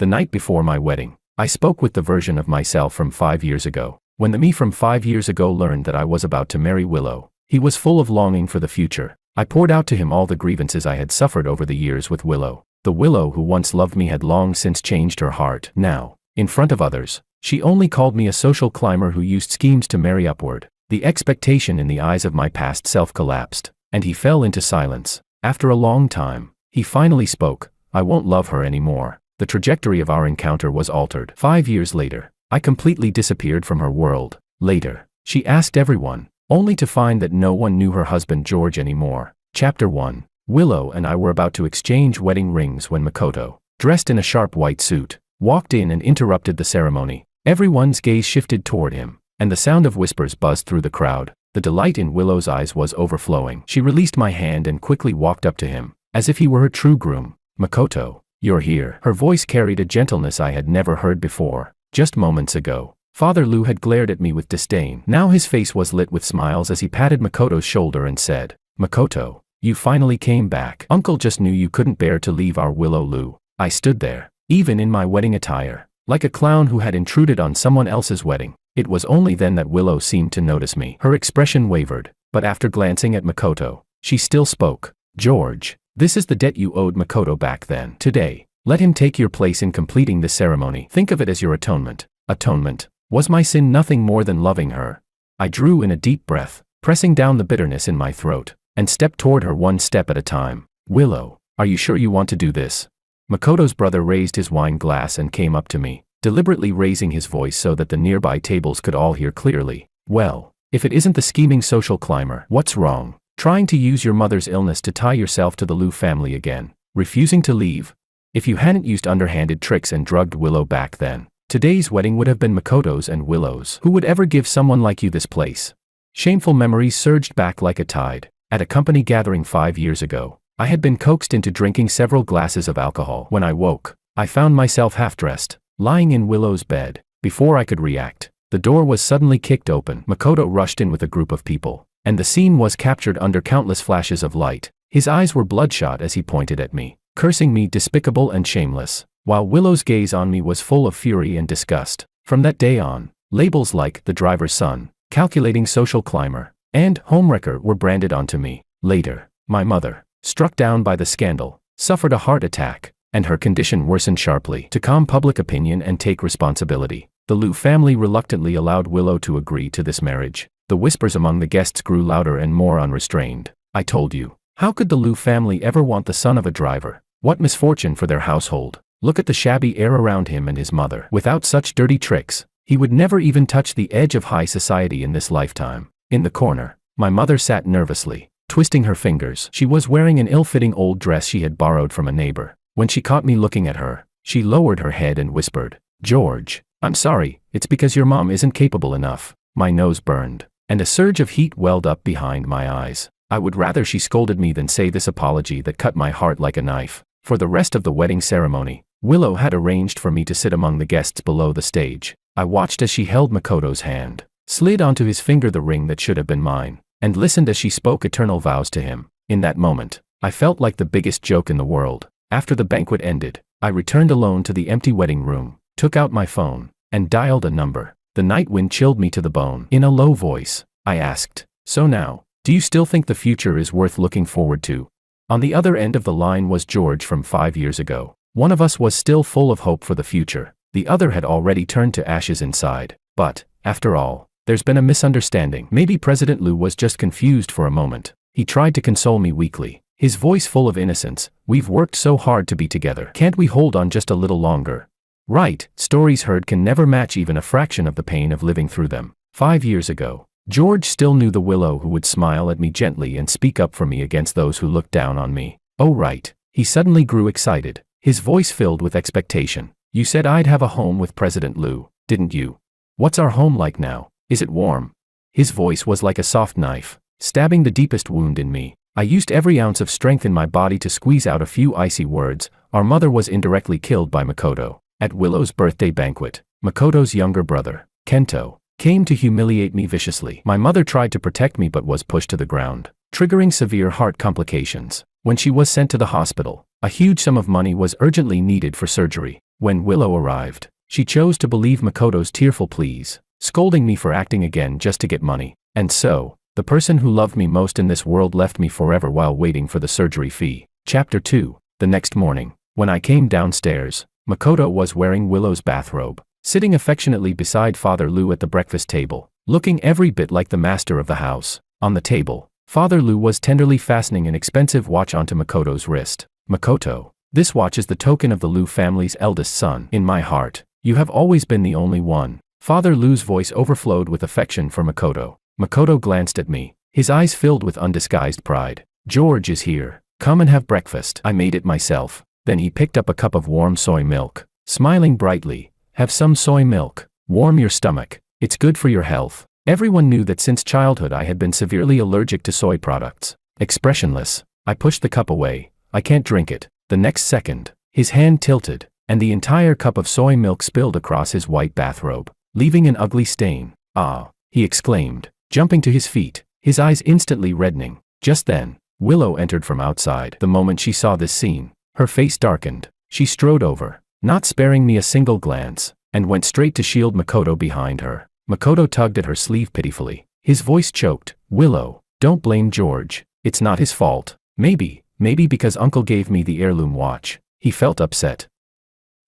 The night before my wedding, I spoke with the version of myself from 5 years ago. When the me from 5 years ago learned that I was about to marry Willow, he was full of longing for the future. I poured out to him all the grievances I had suffered over the years with Willow. The Willow who once loved me had long since changed her heart. Now, in front of others, she only called me a social climber who used schemes to marry upward. The expectation in the eyes of my past self collapsed, and he fell into silence. After a long time, he finally spoke. I won't love her anymore. The trajectory of our encounter was altered. 5 years later, I completely disappeared from her world. Later, she asked everyone, only to find that no one knew her husband George anymore. Chapter 1. Willow and I were about to exchange wedding rings when Makoto, dressed in a sharp white suit, walked in and interrupted the ceremony. Everyone's gaze shifted toward him, and the sound of whispers buzzed through the crowd. The delight in Willow's eyes was overflowing. She released my hand and quickly walked up to him, as if he were her true groom. Makoto, you're here. Her voice carried a gentleness I had never heard before. Just moments ago, Father Lu had glared at me with disdain. Now his face was lit with smiles as he patted Makoto's shoulder and said, Makoto, you finally came back. Uncle just knew you couldn't bear to leave our Willow Lu. I stood there, even in my wedding attire, like a clown who had intruded on someone else's wedding. It was only then that Willow seemed to notice me. Her expression wavered, but after glancing at Makoto, she still spoke. George, this is the debt you owed Makoto back then. Today, let him take your place in completing this ceremony. Think of it as your atonement. Atonement. Was my sin nothing more than loving her? I drew in a deep breath, pressing down the bitterness in my throat, and stepped toward her one step at a time. Willow, are you sure you want to do this? Makoto's brother raised his wine glass and came up to me, deliberately raising his voice so that the nearby tables could all hear clearly. Well, if it isn't the scheming social climber, what's wrong? Trying to use your mother's illness to tie yourself to the Lu family again, refusing to leave? If you hadn't used underhanded tricks and drugged Willow back then, today's wedding would have been Makoto's and Willow's. Who would ever give someone like you this place? Shameful memories surged back like a tide. At a company gathering 5 years ago, I had been coaxed into drinking several glasses of alcohol. When I woke, I found myself half-dressed, lying in Willow's bed. Before I could react, the door was suddenly kicked open. Makoto rushed in with a group of people, and the scene was captured under countless flashes of light. His eyes were bloodshot as he pointed at me, cursing me despicable and shameless, while Willow's gaze on me was full of fury and disgust. From that day on, labels like the driver's son, calculating social climber, and homewrecker were branded onto me. Later, my mother, struck down by the scandal, suffered a heart attack, and her condition worsened sharply. To calm public opinion and take responsibility, the Lu family reluctantly allowed Willow to agree to this marriage. The whispers among the guests grew louder and more unrestrained. I told you, how could the Lu family ever want the son of a driver? What misfortune for their household. Look at the shabby air around him and his mother. Without such dirty tricks, he would never even touch the edge of high society in this lifetime. In the corner, my mother sat nervously, twisting her fingers. She was wearing an ill-fitting old dress she had borrowed from a neighbor. When she caught me looking at her, she lowered her head and whispered, George, I'm sorry, it's because your mom isn't capable enough. My nose burned, and a surge of heat welled up behind my eyes. I would rather she scolded me than say this apology that cut my heart like a knife. For the rest of the wedding ceremony, Willow had arranged for me to sit among the guests below the stage. I watched as she held Makoto's hand, slid onto his finger the ring that should have been mine, and listened as she spoke eternal vows to him. In that moment, I felt like the biggest joke in the world. After the banquet ended, I returned alone to the empty wedding room, took out my phone, and dialed a number. The night wind chilled me to the bone. In a low voice, I asked, so now, do you still think the future is worth looking forward to? On the other end of the line was George from 5 years ago. One of us was still full of hope for the future. The other had already turned to ashes inside. But, after all, there's been a misunderstanding. Maybe President Lu was just confused for a moment. He tried to console me weakly, his voice full of innocence. We've worked so hard to be together. Can't we hold on just a little longer? Right, stories heard can never match even a fraction of the pain of living through them. 5 years ago, George still knew the Willow who would smile at me gently and speak up for me against those who looked down on me. Oh right, he suddenly grew excited, his voice filled with expectation. You said I'd have a home with President Lu, didn't you? What's our home like now? Is it warm? His voice was like a soft knife, stabbing the deepest wound in me. I used every ounce of strength in my body to squeeze out a few icy words. Our mother was indirectly killed by Makoto. At Willow's birthday banquet, Makoto's younger brother, Kento, came to humiliate me viciously. My mother tried to protect me but was pushed to the ground, triggering severe heart complications. When she was sent to the hospital, a huge sum of money was urgently needed for surgery. When Willow arrived, she chose to believe Makoto's tearful pleas, scolding me for acting again just to get money. And so, the person who loved me most in this world left me forever while waiting for the surgery fee. Chapter 2. The next morning, when I came downstairs, Makoto was wearing Willow's bathrobe, sitting affectionately beside Father Lou at the breakfast table, looking every bit like the master of the house. On the table, Father Lou was tenderly fastening an expensive watch onto Makoto's wrist. "Makoto, this watch is the token of the Lou family's eldest son. In my heart, you have always been the only one." Father Lou's voice overflowed with affection for Makoto. Makoto glanced at me, his eyes filled with undisguised pride. "George is here. Come and have breakfast. I made it myself." Then he picked up a cup of warm soy milk, smiling brightly. "Have some soy milk. Warm your stomach. It's good for your health." Everyone knew that since childhood I had been severely allergic to soy products. Expressionless, I pushed the cup away. "I can't drink it." The next second, his hand tilted, and the entire cup of soy milk spilled across his white bathrobe, leaving an ugly stain. "Ah!" he exclaimed, jumping to his feet, his eyes instantly reddening. Just then, Willow entered from outside. The moment she saw this scene, her face darkened. She strode over, not sparing me a single glance, and went straight to shield Makoto behind her. Makoto tugged at her sleeve pitifully. His voice choked. "Willow, don't blame George. It's not his fault. Maybe because Uncle gave me the heirloom watch." He felt upset.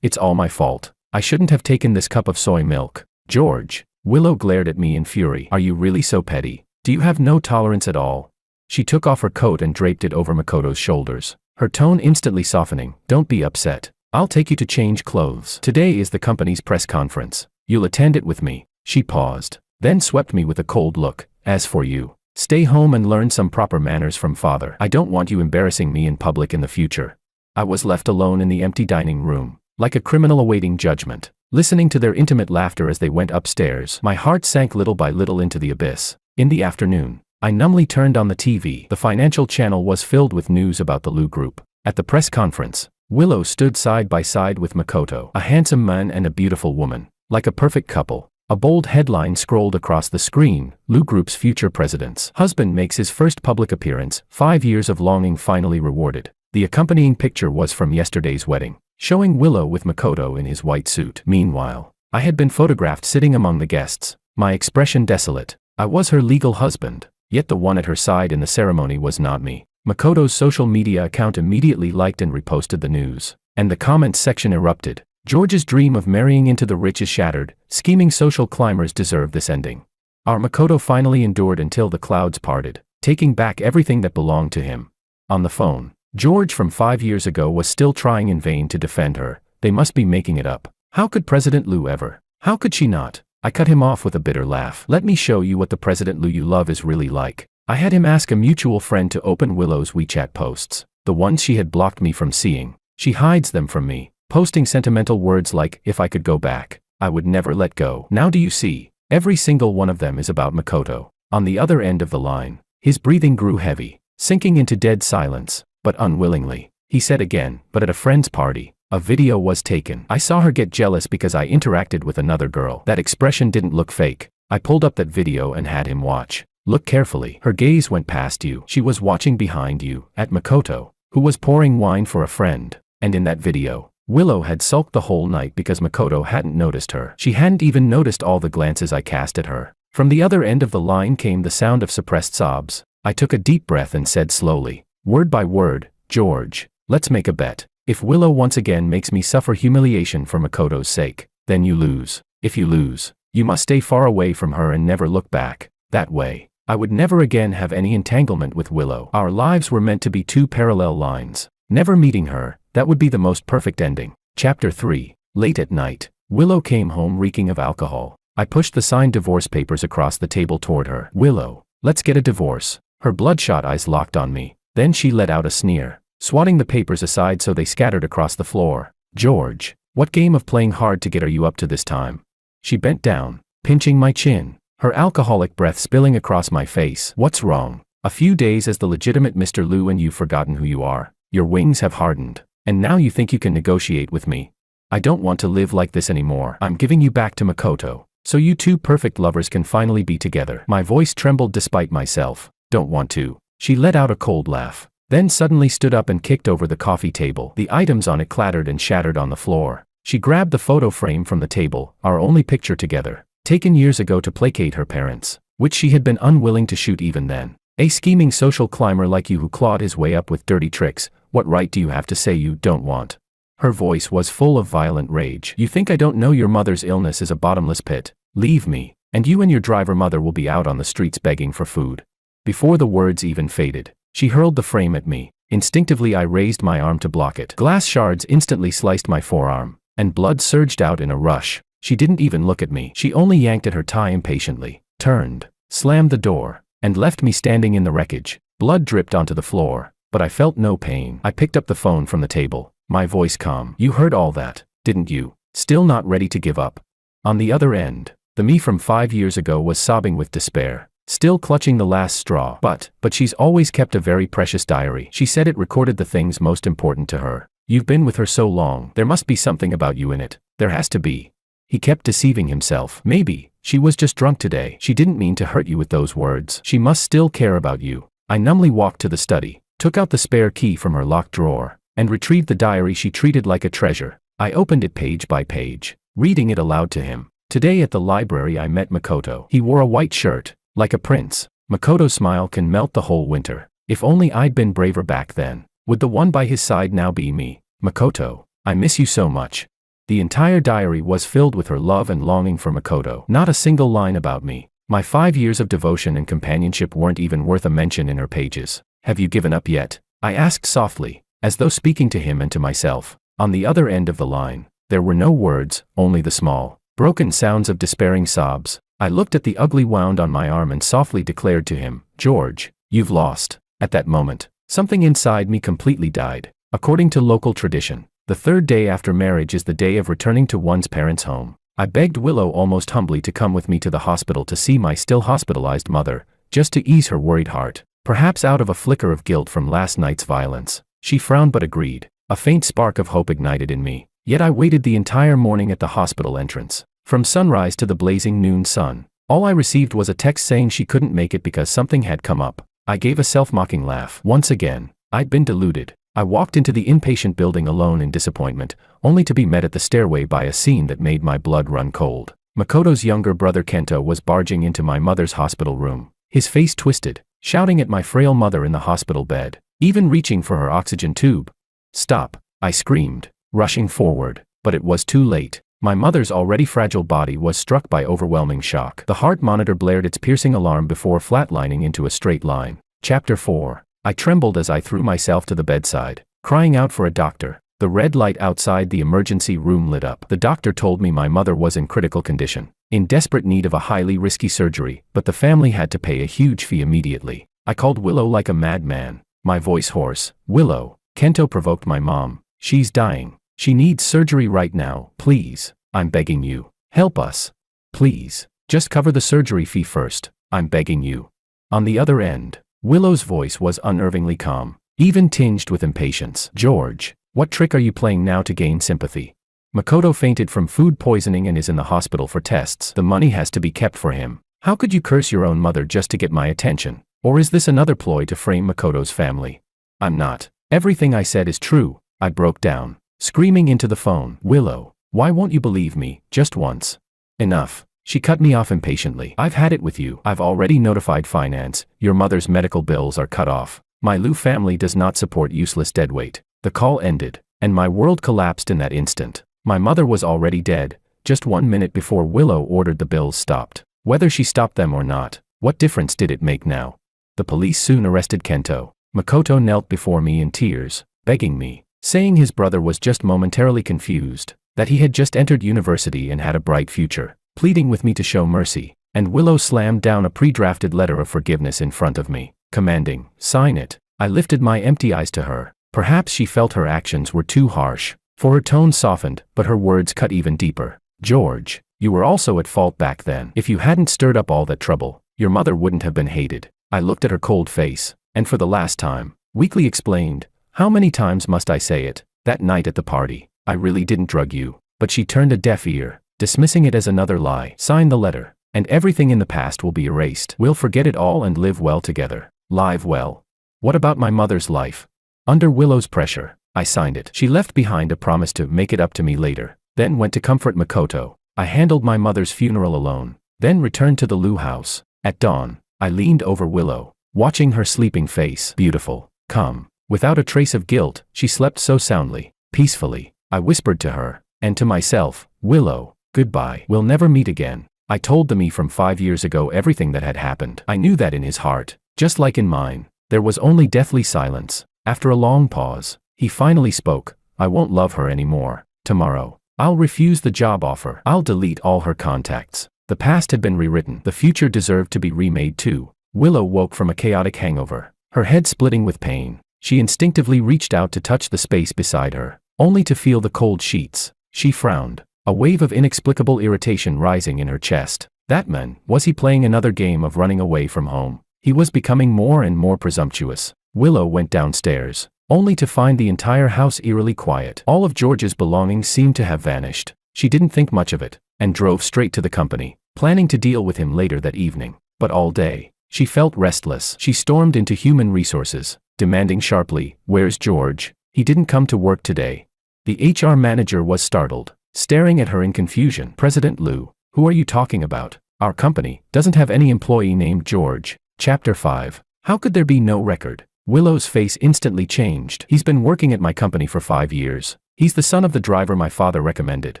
"It's all my fault. I shouldn't have taken this cup of soy milk." "George." Willow glared at me in fury. "Are you really so petty? Do you have no tolerance at all?" She took off her coat and draped it over Makoto's shoulders, her tone instantly softening. "Don't be upset. I'll take you to change clothes. Today is the company's press conference. You'll attend it with me." She paused, then swept me with a cold look. "As for you, stay home and learn some proper manners from father. I don't want you embarrassing me in public in the future." I was left alone in the empty dining room, like a criminal awaiting judgment, listening to their intimate laughter as they went upstairs. My heart sank little by little into the abyss. In the afternoon, I numbly turned on the TV. The financial channel was filled with news about the Lou Group. At the press conference, Willow stood side by side with Makoto, a handsome man and a beautiful woman, like a perfect couple. A bold headline scrolled across the screen: "Lou Group's future president's husband makes his first public appearance, 5 years of longing finally rewarded." The accompanying picture was from yesterday's wedding, showing Willow with Makoto in his white suit. Meanwhile, I had been photographed sitting among the guests, my expression desolate. I was her legal husband, yet the one at her side in the ceremony was not me. Makoto's social media account immediately liked and reposted the news, and the comments section erupted. "George's dream of marrying into the rich is shattered. Scheming social climbers deserve this ending." Our Makoto finally endured until the clouds parted, taking back everything that belonged to him. On the phone, George from 5 years ago was still trying in vain to defend her. They must be making it up. How could President Lou ever? How could she not? I cut him off with a bitter laugh. "Let me show you what the President Lou you love is really like." I had him ask a mutual friend to open Willow's WeChat posts, the ones she had blocked me from seeing. She hides them from me, posting sentimental words like, "If I could go back, I would never let go." Now do you see? Every single one of them is about Makoto. On the other end of the line, his breathing grew heavy, sinking into dead silence. "But unwillingly," he said again. "But at a friend's party, a video was taken. I saw her get jealous because I interacted with another girl. That expression didn't look fake." I pulled up that video and had him watch. "Look carefully. Her gaze went past you. She was watching behind you, at Makoto, who was pouring wine for a friend. And in that video, Willow had sulked the whole night because Makoto hadn't noticed her. She hadn't even noticed all the glances I cast at her." From the other end of the line came the sound of suppressed sobs. I took a deep breath and said slowly, word by word, "George, let's make a bet. If Willow once again makes me suffer humiliation for Makoto's sake, then you lose. If you lose, you must stay far away from her and never look back. That way, I would never again have any entanglement with Willow. Our lives were meant to be two parallel lines. Never meeting her, that would be the most perfect ending." Chapter 3. Late at night, Willow came home reeking of alcohol. I pushed the signed divorce papers across the table toward her. "Willow, let's get a divorce." Her bloodshot eyes locked on me. Then she let out a sneer, swatting the papers aside so they scattered across the floor. "George, what game of playing hard to get are you up to this time?" She bent down, pinching my chin, her alcoholic breath spilling across my face. "What's wrong? A few days as the legitimate Mr. Lou and you've forgotten who you are. Your wings have hardened, and now you think you can negotiate with me. I don't want to live like this anymore. I'm giving you back to Makoto, so you two perfect lovers can finally be together." My voice trembled despite myself. "Don't want to." She let out a cold laugh, then suddenly stood up and kicked over the coffee table. The items on it clattered and shattered on the floor. She grabbed the photo frame from the table, our only picture together, taken years ago to placate her parents, which she had been unwilling to shoot even then. A scheming social climber like you who clawed his way up with dirty tricks, what right do you have to say you don't want? Her voice was full of violent rage. You think I don't know your mother's illness is a bottomless pit? Leave me, and you and your driver mother will be out on the streets begging for food. Before the words even faded, she hurled the frame at me. Instinctively I raised my arm to block it. Glass shards instantly sliced my forearm, and blood surged out in a rush. She didn't even look at me. She only yanked at her tie impatiently, turned, slammed the door, and left me standing in the wreckage. Blood dripped onto the floor, but I felt no pain. I picked up the phone from the table, my voice calm. You heard all that, didn't you? Still not ready to give up. On the other end, the me from 5 years ago was sobbing with despair, still clutching the last straw. But she's always kept a very precious diary. She said it recorded the things most important to her. You've been with her so long, there must be something about you in it. There has to be. He kept deceiving himself. Maybe she was just drunk today. She didn't mean to hurt you with those words. She must still care about you. I numbly walked to the study, took out the spare key from her locked drawer, and retrieved the diary she treated like a treasure. I opened it page by page, reading it aloud to him. Today at the library I met Makoto. He wore a white shirt, like a prince. Makoto's smile can melt the whole winter. If only I'd been braver back then. Would the one by his side now be me? Makoto, I miss you so much. The entire diary was filled with her love and longing for Makoto. Not a single line about me. My 5 years of devotion and companionship weren't even worth a mention in her pages. Have you given up yet? I asked softly, as though speaking to him and to myself. On the other end of the line, there were no words, only the small, broken sounds of despairing sobs. I looked at the ugly wound on my arm and softly declared to him, George, you've lost. At that moment, something inside me completely died. According to local tradition, the third day after marriage is the day of returning to one's parents' home. I begged Willow almost humbly to come with me to the hospital to see my still hospitalized mother, just to ease her worried heart, perhaps out of a flicker of guilt from last night's violence. She frowned but agreed. A faint spark of hope ignited in me. Yet I waited the entire morning at the hospital entrance. From sunrise to the blazing noon sun, all I received was a text saying she couldn't make it because something had come up. I gave a self-mocking laugh. Once again, I'd been deluded. I walked into the inpatient building alone in disappointment, only to be met at the stairway by a scene that made my blood run cold. Makoto's younger brother Kento was barging into my mother's hospital room, his face twisted, shouting at my frail mother in the hospital bed, even reaching for her oxygen tube. Stop, I screamed, rushing forward, but it was too late. My mother's already fragile body was struck by overwhelming shock. The heart monitor blared its piercing alarm before flatlining into a straight line. Chapter 4. I trembled as I threw myself to the bedside, crying out for a doctor. The red light outside the emergency room lit up. The doctor told me my mother was in critical condition, in desperate need of a highly risky surgery, but the family had to pay a huge fee immediately. I called Willow like a madman, my voice hoarse. Willow, Kento provoked my mom. She's dying. She needs surgery right now. Please, I'm begging you. Help us. Please, just cover the surgery fee first. I'm begging you. On the other end, Willow's voice was unnervingly calm, even tinged with impatience. George, what trick are you playing now to gain sympathy? Makoto fainted from food poisoning and is in the hospital for tests. The money has to be kept for him. How could you curse your own mother just to get my attention? Or is this another ploy to frame Makoto's family? I'm not. Everything I said is true. I broke down, screaming into the phone. Willow, why won't you believe me, just once? Enough. She cut me off impatiently. I've had it with you. I've already notified finance. Your mother's medical bills are cut off. My Liu family does not support useless deadweight. The call ended, and my world collapsed in that instant. My mother was already dead, just 1 minute before Willow ordered the bills stopped. Whether she stopped them or not, what difference did it make now? The police soon arrested Kento. Makoto knelt before me in tears, begging me, saying his brother was just momentarily confused, that he had just entered university and had a bright future, pleading with me to show mercy. And Willow slammed down a pre-drafted letter of forgiveness in front of me, commanding, sign it. I lifted my empty eyes to her. Perhaps she felt her actions were too harsh, for her tone softened, but her words cut even deeper. George, you were also at fault back then. If you hadn't stirred up all that trouble, your mother wouldn't have been hated. I looked at her cold face, and for the last time, weakly explained, how many times must I say it? That night at the party, I really didn't drug you. But she turned a deaf ear, dismissing it as another lie. Sign the letter, and everything in the past will be erased. We'll forget it all and live well together. Live well. What about my mother's life? Under Willow's pressure, I signed it. She left behind a promise to make it up to me later. then went to comfort Makoto. I handled my mother's funeral alone, then returned to the Liu house. At dawn, I leaned over Willow, watching her sleeping face. Beautiful, calm, without a trace of guilt, she slept so soundly, peacefully. I whispered to her, and to myself, Willow, goodbye. We'll never meet again. I told the me from 5 years ago everything that had happened. I knew that in his heart, just like in mine, there was only deathly silence. After a long pause, he finally spoke. I won't love her anymore. Tomorrow, I'll refuse the job offer. I'll delete all her contacts. The past had been rewritten. The future deserved to be remade too. Willow woke from a chaotic hangover, her head splitting with pain. She instinctively reached out to touch the space beside her, only to feel the cold sheets. She frowned, a wave of inexplicable irritation rising in her chest. That man, was he playing another game of running away from home? He was becoming more and more presumptuous. Willow went downstairs, only to find the entire house eerily quiet. All of George's belongings seemed to have vanished. She didn't think much of it, and drove straight to the company, planning to deal with him later that evening. But all day, she felt restless. She stormed into human resources, demanding sharply, "Where's George? He didn't come to work today." The HR manager was startled, staring at her in confusion. "President Liu, who are you talking about? Our company doesn't have any employee named George." Chapter 5. How could there be no record? Willow's face instantly changed. "He's been working at my company for 5 years. He's the son of the driver my father recommended."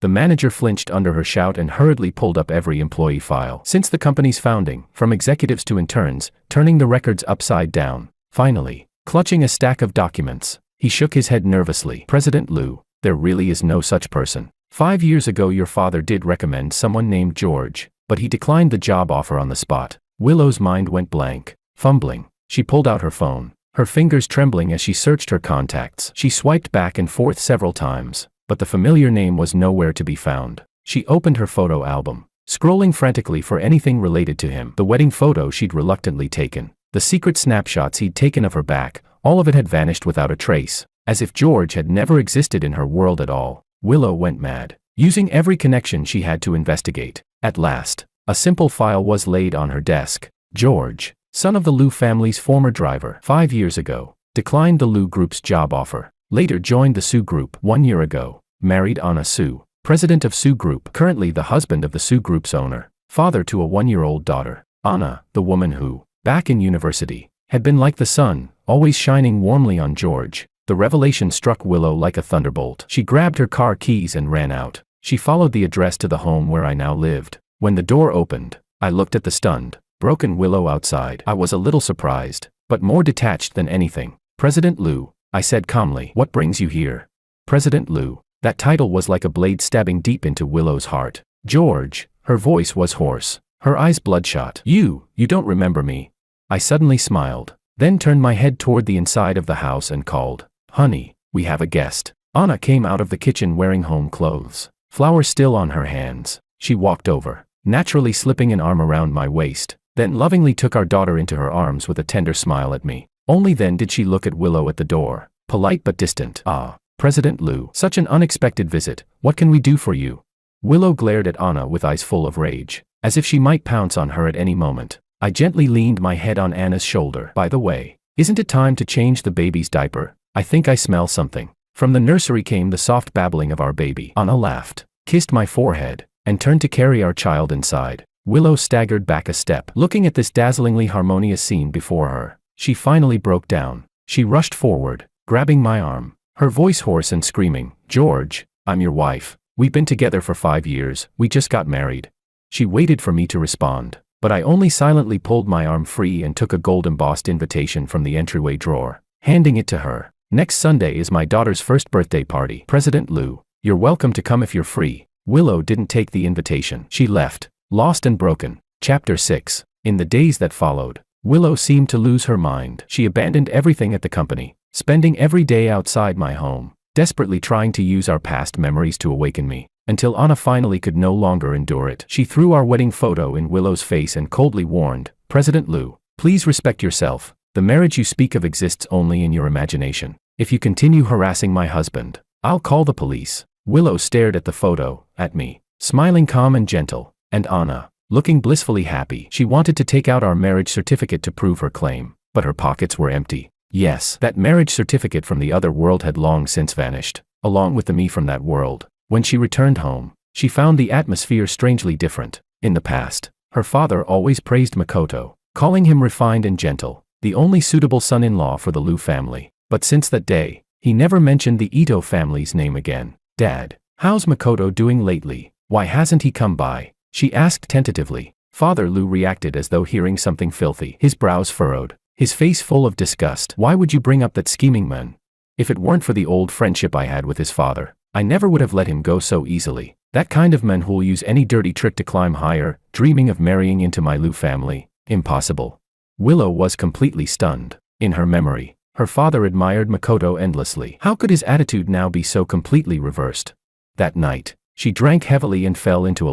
The manager flinched under her shout and hurriedly pulled up every employee file since the company's founding, from executives to interns, turning the records upside down. Finally, clutching a stack of documents, he shook his head nervously. "President Liu, there really is no such person. 5 years ago your father did recommend someone named George, but he declined the job offer on the spot." Willow's mind went blank. Fumbling, she pulled out her phone, her fingers trembling as she searched her contacts. She swiped back and forth several times, but the familiar name was nowhere to be found. She opened her photo album, scrolling frantically for anything related to him. The wedding photo she'd reluctantly taken, the secret snapshots he'd taken of her back, all of it had vanished without a trace, as if George had never existed in her world at all. Willow went mad, using every connection she had to investigate. At last, a simple file was laid on her desk. George, son of the Liu family's former driver, 5 years ago, declined the Liu Group's job offer. Later joined the Su Group 1 year ago, married Anna Su, president of Su Group, currently the husband of the Su Group's owner, father to a 1-year-old daughter. Anna, the woman who, back in university, had been like the sun, always shining warmly on George. The revelation struck Willow like a thunderbolt. She grabbed her car keys and ran out. She followed the address to the home where I now lived. When the door opened, I looked at the stunned, broken Willow outside. I was a little surprised, but more detached than anything. "President Liu," I said calmly. "What brings you here?" President Liu. That title was like a blade stabbing deep into Willow's heart. "George," her voice was hoarse, her eyes bloodshot. You don't remember me." I suddenly smiled, then turned my head toward the inside of the house and called, "Honey, we have a guest." Anna came out of the kitchen wearing home clothes, flowers still on her hands. She walked over, naturally slipping an arm around my waist, then lovingly took our daughter into her arms with a tender smile at me. Only then did she look at Willow at the door, polite but distant. "Ah, President Liu, such an unexpected visit. What can we do for you?" Willow glared at Anna with eyes full of rage, as if she might pounce on her at any moment. I gently leaned my head on Anna's shoulder. "By the way, isn't it time to change the baby's diaper? I think I smell something." From the nursery came the soft babbling of our baby. Anna laughed, kissed my forehead, and turned to carry our child inside. Willow staggered back a step. Looking at this dazzlingly harmonious scene before her, she finally broke down. She rushed forward, grabbing my arm, her voice hoarse and screaming, "George, I'm your wife. We've been together for 5 years, we just got married." She waited for me to respond, but I only silently pulled my arm free and took a gold-embossed invitation from the entryway drawer, handing it to her. "Next Sunday is my daughter's first birthday party. President Liu, you're welcome to come if you're free." Willow didn't take the invitation. She left, lost and broken. Chapter 6. In the days that followed, Willow seemed to lose her mind. She abandoned everything at the company, spending every day outside my home, desperately trying to use our past memories to awaken me, until Anna finally could no longer endure it. She threw our wedding photo in Willow's face and coldly warned, "President Liu, please respect yourself. The marriage you speak of exists only in your imagination. If you continue harassing my husband, I'll call the police." Willow stared at the photo, at me, smiling calm and gentle, and Anna, looking blissfully happy. She wanted to take out our marriage certificate to prove her claim, but her pockets were empty. Yes, that marriage certificate from the other world had long since vanished, along with the me from that world. When she returned home, she found the atmosphere strangely different. In the past, her father always praised Makoto, calling him refined and gentle, the only suitable son-in-law for the Liu family. But since that day, he never mentioned the Ito family's name again. "Dad, how's Makoto doing lately? Why hasn't he come by?" she asked tentatively. Father Liu reacted as though hearing something filthy. His brows furrowed, his face full of disgust. "Why would you bring up that scheming man? If it weren't for the old friendship I had with his father, I never would have let him go so easily. That kind of man who'll use any dirty trick to climb higher, dreaming of marrying into my Liu family. Impossible." Willow was completely stunned. In her memory, her father admired Makoto endlessly. How could his attitude now be so completely reversed? That night, she drank heavily and fell into a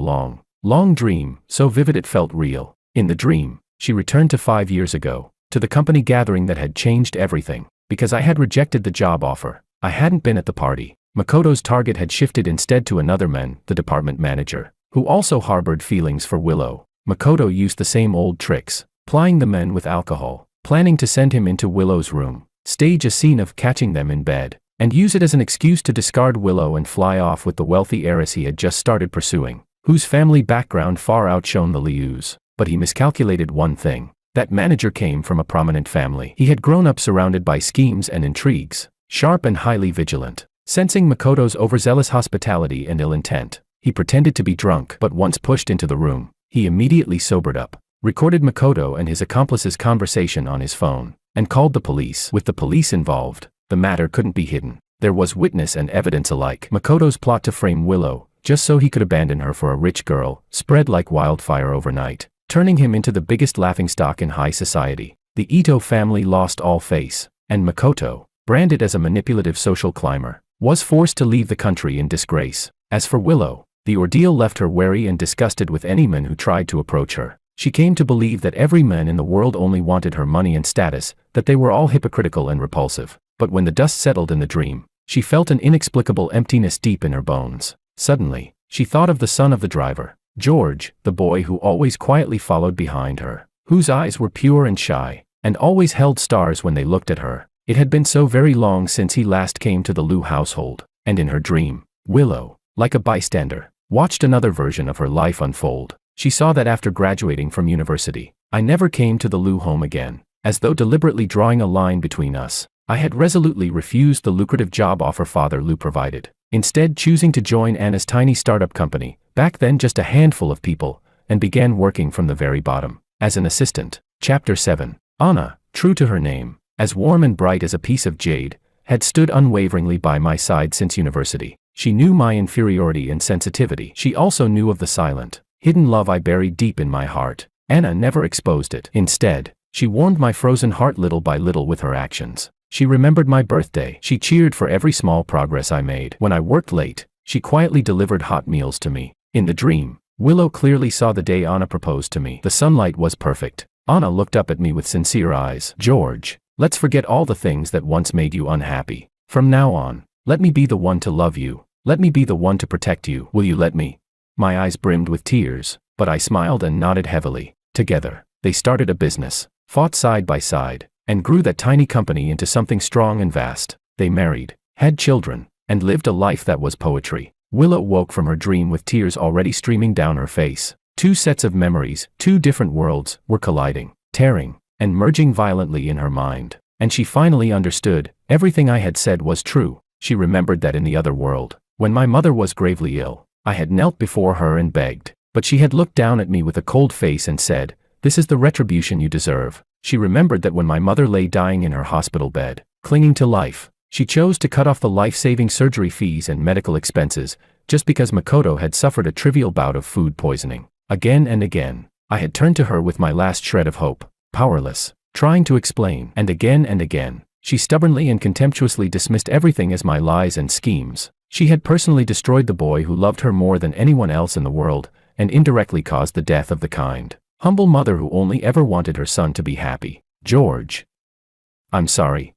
long dream, so vivid it felt real. In the dream, she returned to 5 years ago, to the company gathering that had changed everything. "Because I had rejected the job offer, I hadn't been at the party." Makoto's target had shifted instead to another man, the department manager, who also harbored feelings for Willow. Makoto used the same old tricks, plying the men with alcohol, planning to send him into Willow's room, stage a scene of catching them in bed, and use it as an excuse to discard Willow and fly off with the wealthy heiress he had just started pursuing, whose family background far outshone the Liu's. But he miscalculated one thing. That manager came from a prominent family. He had grown up surrounded by schemes and intrigues, sharp and highly vigilant. Sensing Makoto's overzealous hospitality and ill intent, he pretended to be drunk, but once pushed into the room, he immediately sobered up, recorded Makoto and his accomplice's conversation on his phone, and called the police. With the police involved, the matter couldn't be hidden. There was witness and evidence alike. Makoto's plot to frame Willow, just so he could abandon her for a rich girl, spread like wildfire overnight, turning him into the biggest laughingstock in high society. The Ito family lost all face, and Makoto, branded as a manipulative social climber, was forced to leave the country in disgrace. As for Willow, the ordeal left her wary and disgusted with any man who tried to approach her. She came to believe that every man in the world only wanted her money and status, that they were all hypocritical and repulsive. But when the dust settled in the dream, she felt an inexplicable emptiness deep in her bones. Suddenly, she thought of the son of the driver, George, the boy who always quietly followed behind her, whose eyes were pure and shy, and always held stars when they looked at her. It had been so very long since he last came to the Liu household, and in her dream, Willow, like a bystander, watched another version of her life unfold. She saw that after graduating from university, I never came to the Liu home again, as though deliberately drawing a line between us. I had resolutely refused the lucrative job offer Father Liu provided, instead choosing to join Anna's tiny startup company, back then just a handful of people, and began working from the very bottom, as an assistant. Chapter 7. Anna, true to her name, as warm and bright as a piece of jade, had stood unwaveringly by my side since university. She knew my inferiority and sensitivity. She also knew of the silent, hidden love I buried deep in my heart. Anna never exposed it. Instead, she warmed my frozen heart little by little with her actions. She remembered my birthday. She cheered for every small progress I made. When I worked late, she quietly delivered hot meals to me. In the dream, Willow clearly saw the day Anna proposed to me. The sunlight was perfect. Anna looked up at me with sincere eyes. "George, let's forget all the things that once made you unhappy. From now on, let me be the one to love you. Let me be the one to protect you. Will you let me?" My eyes brimmed with tears, but I smiled and nodded heavily. Together, they started a business, fought side by side, and grew that tiny company into something strong and vast. They married, had children, and lived a life that was poetry. Willow woke from her dream with tears already streaming down her face. Two sets of memories, two different worlds, were colliding, tearing, and merging violently in her mind. And she finally understood, everything I had said was true. She remembered that in the other world, when my mother was gravely ill, I had knelt before her and begged, but she had looked down at me with a cold face and said, "This is the retribution you deserve." She remembered that when my mother lay dying in her hospital bed, clinging to life, she chose to cut off the life-saving surgery fees and medical expenses, just because Makoto had suffered a trivial bout of food poisoning. Again and again, I had turned to her with my last shred of hope, powerless, trying to explain, and again, she stubbornly and contemptuously dismissed everything as my lies and schemes. She had personally destroyed the boy who loved her more than anyone else in the world, and indirectly caused the death of the kind, humble mother who only ever wanted her son to be happy. "George, I'm sorry.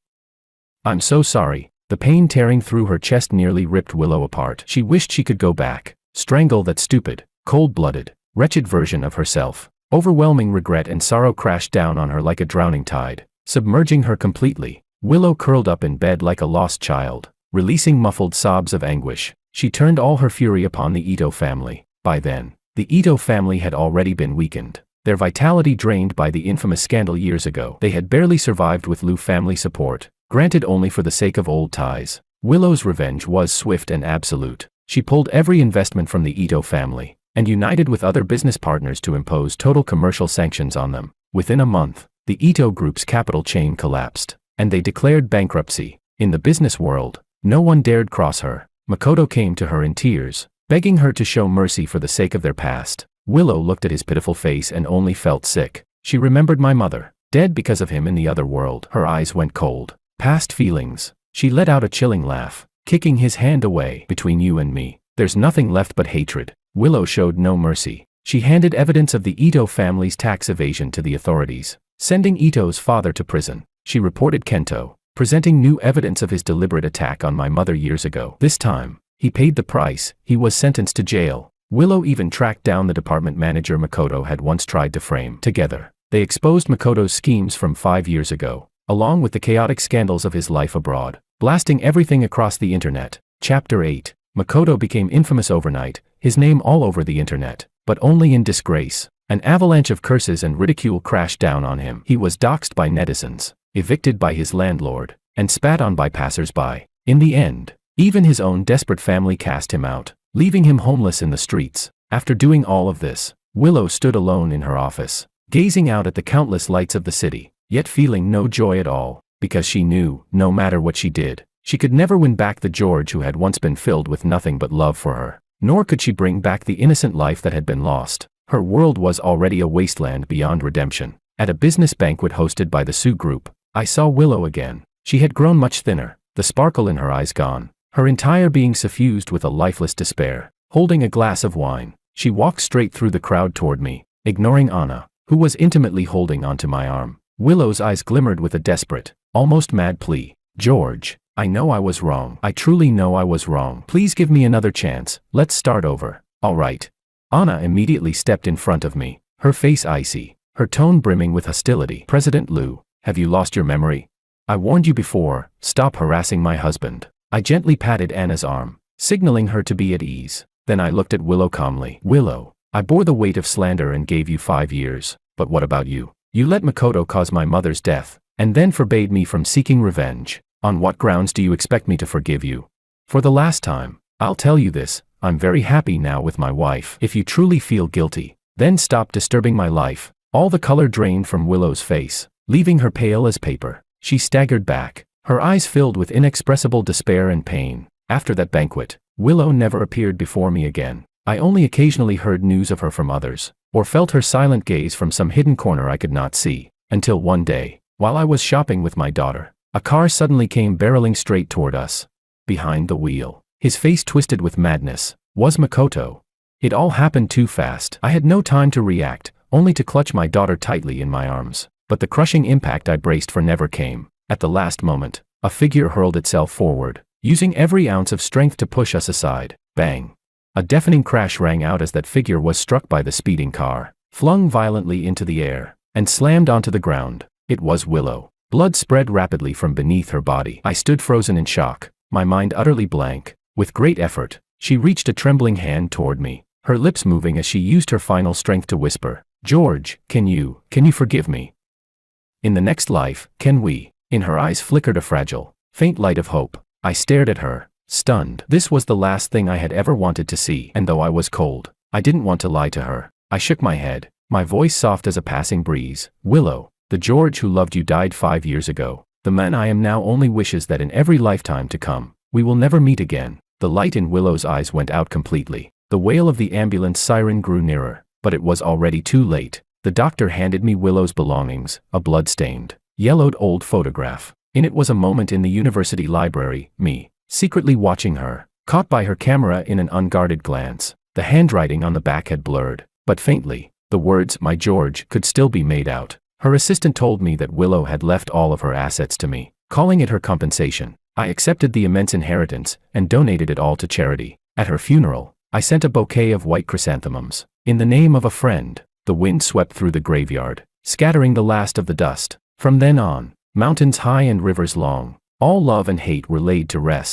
I'm so sorry." The pain tearing through her chest nearly ripped Willow apart. She wished she could go back, strangle that stupid, cold-blooded, wretched version of herself. Overwhelming regret and sorrow crashed down on her like a drowning tide, submerging her completely. Willow curled up in bed like a lost child, releasing muffled sobs of anguish. She turned all her fury upon the Ito family. By then, the Ito family had already been weakened, their vitality drained by the infamous scandal years ago. They had barely survived with Liu family support, granted only for the sake of old ties. Willow's revenge was swift and absolute. She pulled every investment from the Ito family, and united with other business partners to impose total commercial sanctions on them. Within a month, the Ito Group's capital chain collapsed, and they declared bankruptcy. In the business world, no one dared cross her. Makoto came to her in tears, begging her to show mercy for the sake of their past. Willow looked at his pitiful face and only felt sick. She remembered my mother, dead because of him in the other world. Her eyes went cold. Past feelings. She let out a chilling laugh, kicking his hand away. Between you and me, there's nothing left but hatred. Willow showed no mercy. She handed evidence of the Ito family's tax evasion to the authorities, sending Ito's father to prison. She reported Kento, presenting new evidence of his deliberate attack on my mother years ago. This time, he paid the price. He was sentenced to jail. Willow even tracked down the department manager Makoto had once tried to frame. Together, they exposed Makoto's schemes from 5 years ago, along with the chaotic scandals of his life abroad, blasting everything across the internet. Chapter 8. Makoto became infamous overnight, his name all over the internet, but only in disgrace. An avalanche of curses and ridicule crashed down on him. He was doxxed by netizens, evicted by his landlord, and spat on by passers-by. In the end, even his own desperate family cast him out, leaving him homeless in the streets. After doing all of this, Willow stood alone in her office, gazing out at the countless lights of the city, yet feeling no joy at all, because she knew, no matter what she did, she could never win back the George who had once been filled with nothing but love for her, nor could she bring back the innocent life that had been lost. Her world was already a wasteland beyond redemption. At a business banquet hosted by the Sue Group, I saw Willow again. She had grown much thinner, the sparkle in her eyes gone, her entire being suffused with a lifeless despair. Holding a glass of wine, she walked straight through the crowd toward me, ignoring Anna, who was intimately holding onto my arm. Willow's eyes glimmered with a desperate, almost mad plea. George, I know I was wrong. I truly know I was wrong. Please give me another chance. Let's start over. All right. Anna immediately stepped in front of me, her face icy, her tone brimming with hostility. President Liu, have you lost your memory? I warned you before, stop harassing my husband. I gently patted Anna's arm, signaling her to be at ease. Then I looked at Willow calmly. Willow, I bore the weight of slander and gave you 5 years, but what about you? You let Makoto cause my mother's death, and then forbade me from seeking revenge. On what grounds do you expect me to forgive you? For the last time, I'll tell you this, I'm very happy now with my wife. If you truly feel guilty, then stop disturbing my life. All the color drained from Willow's face, leaving her pale as paper. She staggered back, her eyes filled with inexpressible despair and pain. After that banquet, Willow never appeared before me again. I only occasionally heard news of her from others, or felt her silent gaze from some hidden corner I could not see, until one day, while I was shopping with my daughter, a car suddenly came barreling straight toward us. Behind the wheel, his face twisted with madness, was Makoto. It all happened too fast. I had no time to react, only to clutch my daughter tightly in my arms. But the crushing impact I braced for never came. At the last moment, a figure hurled itself forward, using every ounce of strength to push us aside. Bang! A deafening crash rang out as that figure was struck by the speeding car, flung violently into the air, and slammed onto the ground. It was Willow. Blood spread rapidly from beneath her body. I stood frozen in shock, my mind utterly blank. With great effort, she reached a trembling hand toward me, her lips moving as she used her final strength to whisper, George, can you forgive me? In the next life, can we? In her eyes flickered a fragile, faint light of hope. I stared at her, stunned. This was the last thing I had ever wanted to see, and though I was cold, I didn't want to lie to her. I shook my head, my voice soft as a passing breeze. Willow, the George who loved you died 5 years ago. The man I am now only wishes that in every lifetime to come, we will never meet again. The light in Willow's eyes went out completely. The wail of the ambulance siren grew nearer, but it was already too late. The doctor handed me Willow's belongings, a blood-stained, yellowed old photograph. In it was a moment in the university library, me, secretly watching her, caught by her camera in an unguarded glance. The handwriting on the back had blurred, but faintly, the words, my George, could still be made out. Her assistant told me that Willow had left all of her assets to me, calling it her compensation. I accepted the immense inheritance and donated it all to charity. At her funeral, I sent a bouquet of white chrysanthemums. In the name of a friend, the wind swept through the graveyard, scattering the last of the dust. From then on, mountains high and rivers long, all love and hate were laid to rest.